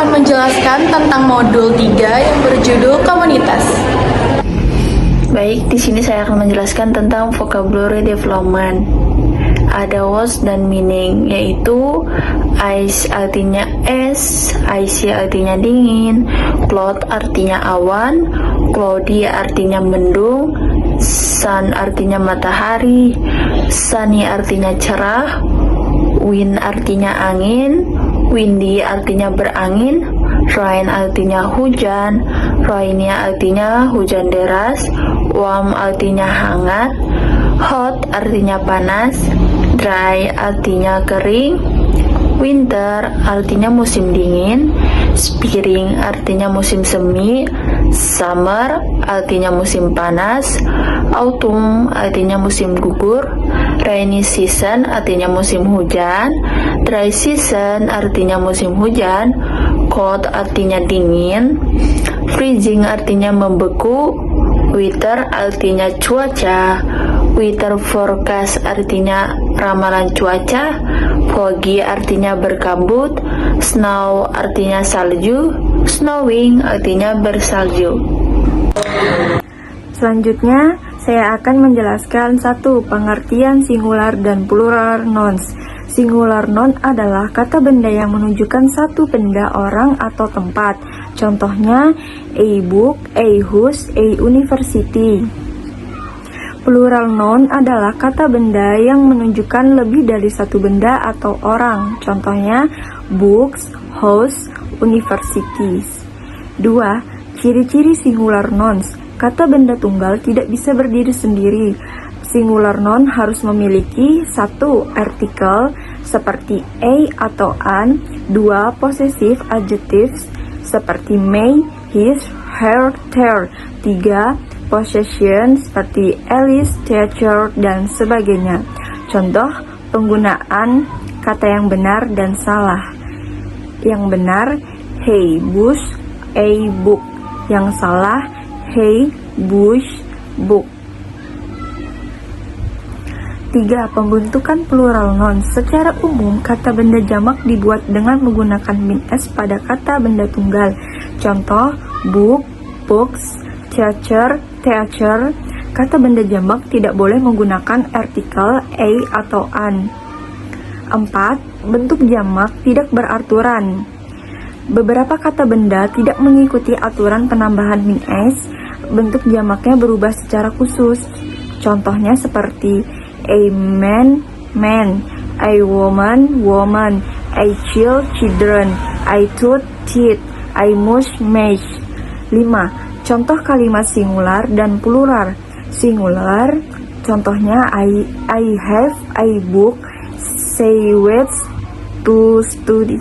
akan menjelaskan tentang modul 3 yang berjudul komunitas. Baik, di sini saya akan menjelaskan tentang vocabulary development. Ada words dan meaning, yaitu ice artinya es, icy artinya dingin, cloud artinya awan, cloudy artinya mendung, sun artinya matahari, sunny artinya cerah, wind artinya angin, windy artinya berangin, rain artinya hujan, rainy artinya hujan deras, warm artinya hangat, hot artinya panas, dry artinya kering, winter artinya musim dingin, spring artinya musim semi, summer artinya musim panas, autumn artinya musim gugur, rainy season artinya musim hujan, dry season artinya musim hujan, cold artinya dingin, freezing artinya membeku, winter artinya cuaca, weather forecast artinya ramalan cuaca, foggy artinya berkabut, snow artinya salju, snowing artinya bersalju. Selanjutnya, saya akan menjelaskan satu pengertian singular dan plural nouns. Singular noun adalah kata benda yang menunjukkan satu benda, orang, atau tempat. Contohnya, a book, a house, a university. Plural noun adalah kata benda yang menunjukkan lebih dari satu benda atau orang. Contohnya, books, house, universities. 2. Ciri-ciri singular nouns. Kata benda tunggal tidak bisa berdiri sendiri. Singular noun harus memiliki 1. Artikel seperti a atau an, 2. Possessive adjectives seperti may, his, her, their, 3. Possession seperti Alice, teacher, dan sebagainya. Contoh penggunaan kata yang benar dan salah. Yang benar, hey bush, a book. Yang salah, hey bush, book. 3. Pembentukan plural noun. Secara umum, kata benda jamak dibuat dengan menggunakan min s pada kata benda tunggal. Contoh, book, books, teacher, teacher. Kata benda jamak tidak boleh menggunakan artikel a atau an. 4. Bentuk jamak tidak beraturan. Beberapa kata benda tidak mengikuti aturan penambahan min s. Bentuk jamaknya berubah secara khusus. Contohnya seperti a man, man, a woman, woman, a child, children, a tooth, teeth, a mouse, mouse. 5. Contoh kalimat singular dan plural. Singular, contohnya I have a book, say words to study.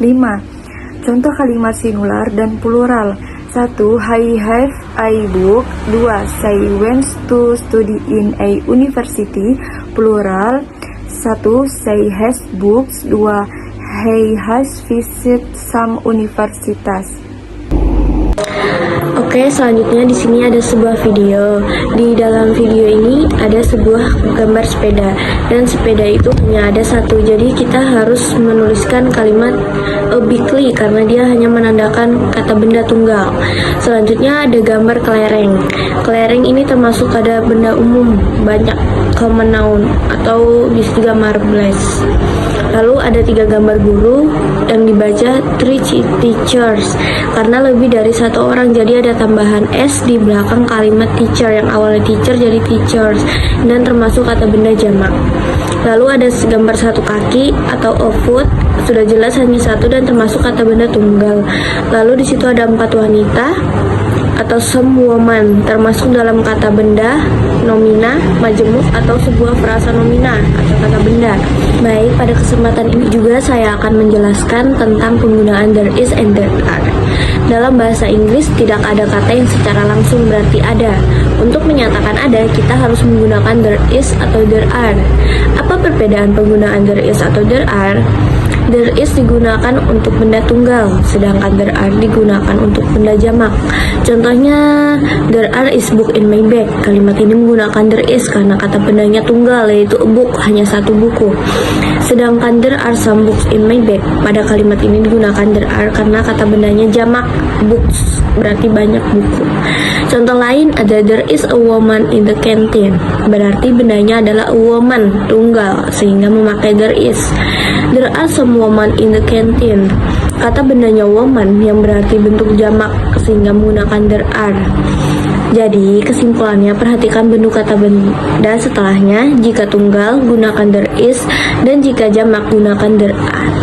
5. Contoh kalimat singular dan plural. 1. I have a book. 2. Say went to study in a university. Plural. 1. Say has books. 2. He has visited some universitas. Oke, selanjutnya di sini ada sebuah video. Di dalam video ini ada sebuah gambar sepeda, dan sepeda itu hanya ada satu. Jadi kita harus menuliskan kalimat bikli karena dia hanya menandakan kata benda tunggal. Selanjutnya ada gambar kelereng. Kelereng ini termasuk ada benda umum, banyak common noun atau bisa juga marbles. Lalu ada 3 gambar guru yang dibaca 3 teachers karena lebih dari satu orang, jadi ada tambahan s di belakang kalimat teacher yang awalnya teacher jadi teachers, dan termasuk kata benda jamak. Lalu ada gambar 1 kaki atau a foot, sudah jelas hanya satu dan termasuk kata benda tunggal. Lalu di situ ada 4 wanita atau some woman, termasuk dalam kata benda nomina, majemuk, atau sebuah frasa nomina atau kata benda. Baik, pada kesempatan ini juga saya akan menjelaskan tentang penggunaan there is and there are. Dalam bahasa Inggris tidak ada kata yang secara langsung berarti ada. Untuk menyatakan ada, kita harus menggunakan there is atau there are. Apa perbedaan penggunaan there is atau there are? There is digunakan untuk benda tunggal, sedangkan there are digunakan untuk benda jamak. Contohnya, there are is book in my bag. Kalimat ini menggunakan there is karena kata bendanya tunggal, yaitu a book, hanya satu buku. Sedangkan there are some books in my bag. Pada kalimat ini digunakan there are karena kata bendanya jamak, books, berarti banyak buku. Contoh lain ada there is a woman in the canteen. Berarti bendanya adalah a woman, tunggal, sehingga memakai there is. There are some woman in the canteen. Kata bendanya woman yang berarti bentuk jamak, sehingga menggunakan there are. Jadi kesimpulannya, perhatikan bentuk kata benda setelahnya. Jika tunggal gunakan there is, dan jika jamak gunakan there are.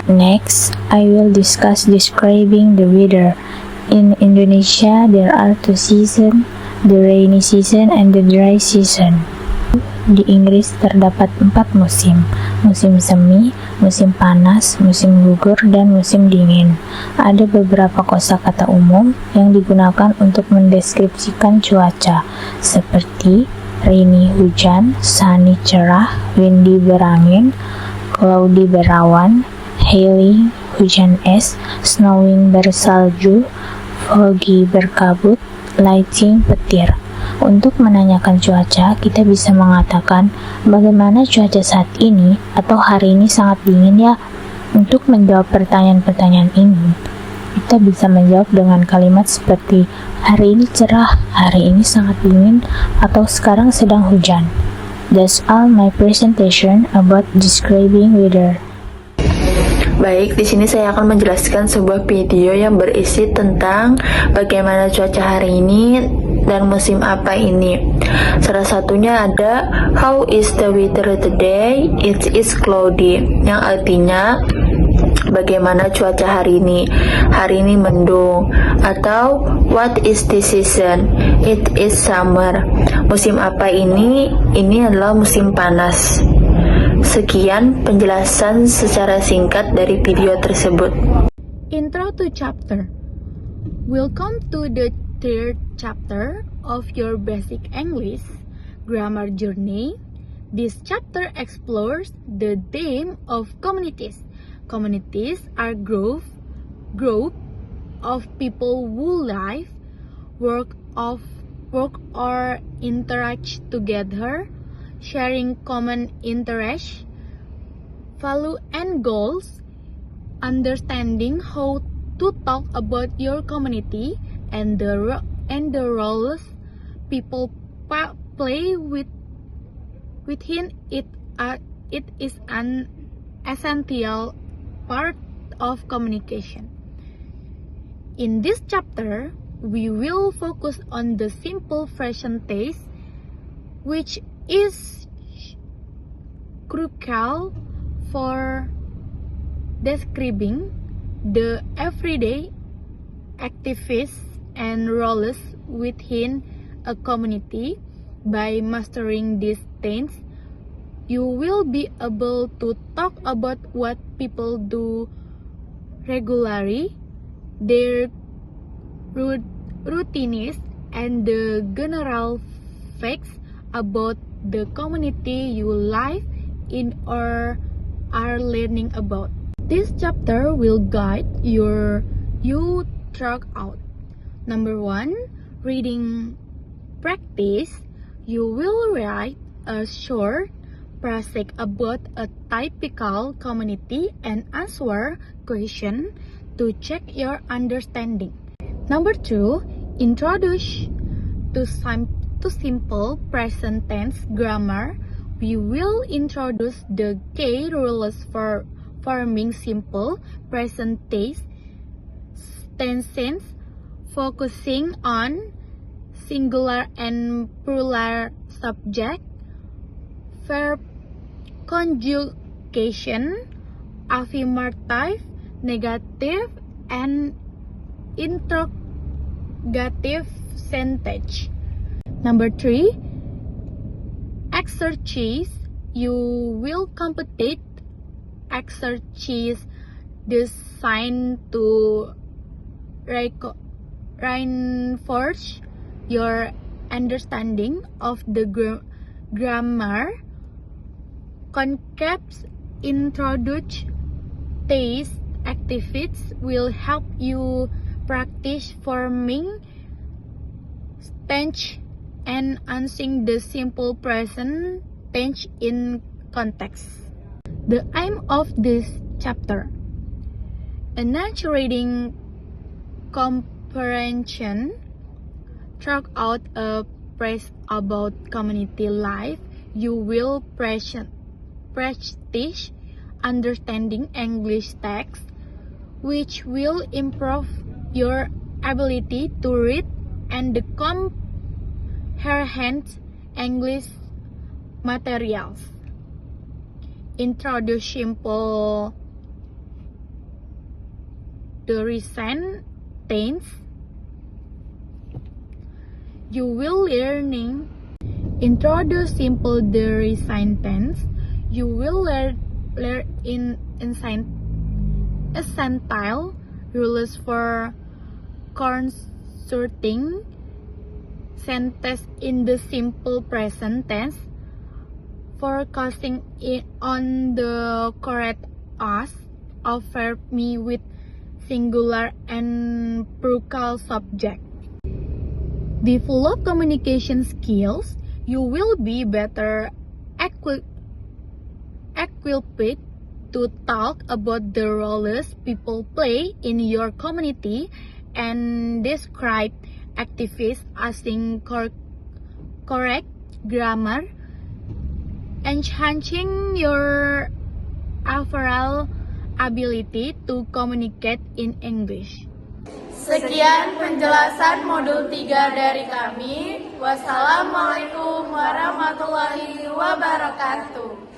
Next, I will discuss describing the weather. In Indonesia, there are two seasons, the rainy season and the dry season. Di Inggris terdapat 4 musim, musim semi, musim panas, musim gugur, dan musim dingin. Ada beberapa kosakata umum yang digunakan untuk mendeskripsikan cuaca, seperti rainy hujan, sunny cerah, windy berangin, cloudy berawan, hailing hujan es, snowing bersalju, foggy berkabut, lightning petir. Untuk menanyakan cuaca, kita bisa mengatakan bagaimana cuaca saat ini atau hari ini sangat dingin ya. Untuk menjawab pertanyaan-pertanyaan ini, kita bisa menjawab dengan kalimat seperti hari ini cerah, hari ini sangat dingin, atau sekarang sedang hujan. That's all my presentation about describing weather. Baik, di sini saya akan menjelaskan sebuah video yang berisi tentang bagaimana cuaca hari ini dan musim apa ini. Salah satunya ada how is the weather today? It is cloudy, yang artinya bagaimana cuaca hari ini? Hari ini mendung. Atau what is the season? It is summer. Musim apa ini? Ini adalah musim panas. Sekian penjelasan secara singkat dari video tersebut. Intro to chapter. Welcome to the third chapter of your basic English grammar journey. This chapter explores the theme of communities. Communities are group of people who live, work or interact together, sharing common interests, value and goals, understanding how to talk about your community and the roles people play within it. It is an essential part of communication. In this chapter, we will focus on the simple present tense, which is crucial for describing the everyday activities and roles within a community. By mastering these tense, you will be able to talk about what people do regularly, their routines, and the general facts about the community you live in or are learning about. This chapter will guide you throughout. Number 1, reading practice. You will write a short passage about a typical community and answer questions to check your understanding. Number 2, introduce to simple present tense grammar. We will introduce the key rules for forming simple present tenses, focusing on singular and plural subject, verb conjugation, affirmative, negative, and interrogative sentence. Number 3, exercise. You will complete exercise designed to reinforce your understanding of the grammar, concepts, introduce these activities will help you practice forming tense and using the simple present tense in context. The aim of this chapter: encouraging comprehension throughout a phrase about community life. You will practice understanding English text, which will improve your ability to read and comprehend English materials. Introduce simple the recent tense. You will introduce simple the recent tense. You will learn in essential rules for constructing sentence in the simple present tense, focusing on the correct use of verb me with singular and plural subject. Develop communication skills. You will be better equipped to talk about the roles people play in your community and describe activities using correct grammar, enhancing your overall ability to communicate in English. Sekian penjelasan modul 3 dari kami. Wassalamualaikum warahmatullahi wabarakatuh.